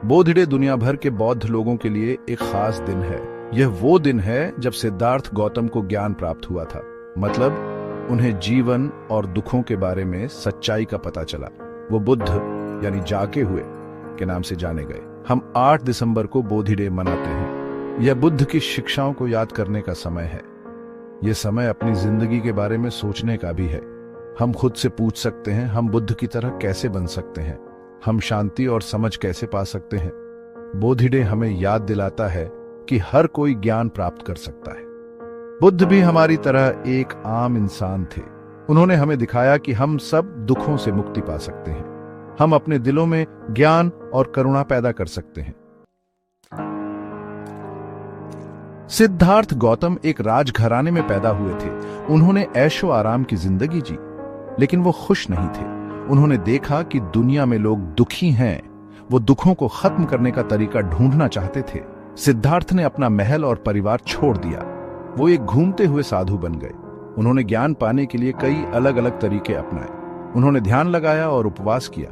बोधिडे दुनिया भर के बौद्ध लोगों के लिए एक खास दिन है। यह वो दिन है जब सिद्धार्थ गौतम को ज्ञान प्राप्त हुआ था, मतलब उन्हें जीवन और दुखों के बारे में सच्चाई का पता चला। वो बुद्ध यानी जागे हुए के नाम से जाने गए। हम 8 दिसंबर को बोधिडे मनाते हैं। यह बुद्ध की शिक्षाओं को याद करने का समय है। यह समय अपनी जिंदगी के बारे में सोचने का भी है। हम खुद से पूछ सकते हैं, हम बुद्ध की तरह कैसे बन सकते हैं? हम शांति और समझ कैसे पा सकते हैं? बोधिडे हमें याद दिलाता है कि हर कोई ज्ञान प्राप्त कर सकता है। बुद्ध भी हमारी तरह एक आम इंसान थे। उन्होंने हमें दिखाया कि हम सब दुखों से मुक्ति पा सकते हैं। हम अपने दिलों में ज्ञान और करुणा पैदा कर सकते हैं। सिद्धार्थ गौतम एक राजघराने में पैदा हुए थे। उन्होंने ऐशो आराम की जिंदगी जी, लेकिन वो खुश नहीं थे। उन्होंने देखा कि दुनिया में लोग दुखी हैं। वो दुखों को खत्म करने का तरीका ढूंढना चाहते थे। सिद्धार्थ ने अपना महल और परिवार छोड़ दिया। वो एक घूमते हुए साधु बन गए। उन्होंने ज्ञान पाने के लिए कई अलग अलग तरीके अपनाए। उन्होंने ध्यान लगाया और उपवास किया।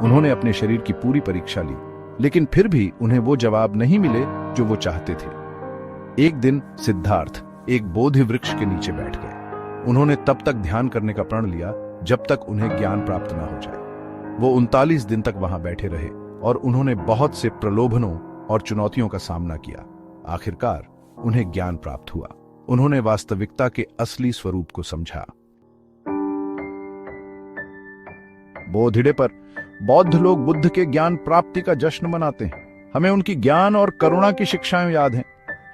उन्होंने अपने शरीर की पूरी परीक्षा ली, लेकिन फिर भी उन्हें वो जवाब नहीं मिले जो वो चाहते थे। एक दिन सिद्धार्थ एक बोधि वृक्ष के नीचे बैठ गए। उन्होंने तब तक ध्यान करने का प्रण लिया जब तक उन्हें ज्ञान प्राप्त न हो जाए। वो 39 दिन तक वहां बैठे रहे और उन्होंने बहुत से प्रलोभनों और चुनौतियों का सामना किया। आखिरकार उन्हें ज्ञान प्राप्त हुआ। उन्होंने वास्तविकता के असली स्वरूप को समझा। बोधिडे पर बौद्ध लोग बुद्ध के ज्ञान प्राप्ति का जश्न मनाते हैं। हमें उनकी ज्ञान और करुणा की शिक्षाएं याद हैं।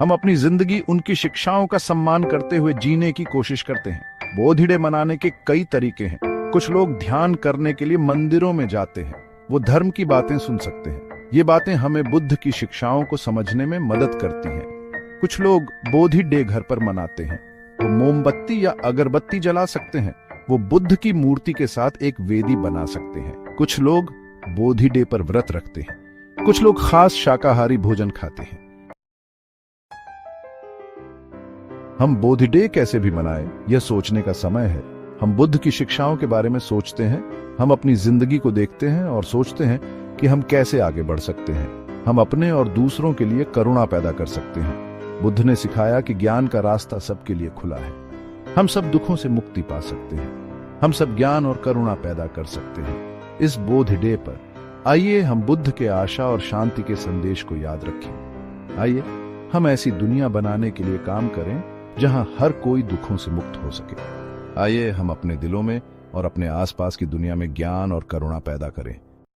हम अपनी जिंदगी उनकी शिक्षाओं का सम्मान करते हुए जीने की कोशिश करते हैं। बोधिडे मनाने के कई तरीके हैं। कुछ लोग ध्यान करने के लिए मंदिरों में जाते हैं। वो धर्म की बातें सुन सकते हैं। ये बातें हमें बुद्ध की शिक्षाओं को समझने में मदद करती हैं। कुछ लोग बोधिडे घर पर मनाते हैं। वो मोमबत्ती या अगरबत्ती जला सकते हैं। वो बुद्ध की मूर्ति के साथ एक वेदी बना सकते हैं। कुछ लोग बोधिडे पर व्रत रखते हैं। कुछ लोग खास शाकाहारी भोजन खाते हैं। हम बोधिडे कैसे भी मनाएं, यह सोचने का समय है। हम बुद्ध की शिक्षाओं के बारे में सोचते हैं। हम अपनी जिंदगी को देखते हैं और सोचते हैं कि हम कैसे आगे बढ़ सकते हैं। हम अपने और दूसरों के लिए करुणा पैदा कर सकते हैं। बुद्ध ने सिखाया कि ज्ञान का रास्ता सबके लिए खुला है। हम सब दुखों से मुक्ति पा सकते हैं। हम सब ज्ञान और करुणा पैदा कर सकते हैं। इस बोधिडे पर आइए हम बुद्ध के आशा और शांति के संदेश को याद रखें। आइए हम ऐसी दुनिया बनाने के लिए काम करें जहां हर कोई दुखों से मुक्त हो सके। आइए हम अपने दिलों में और अपने आसपास की दुनिया में ज्ञान और करुणा पैदा करें।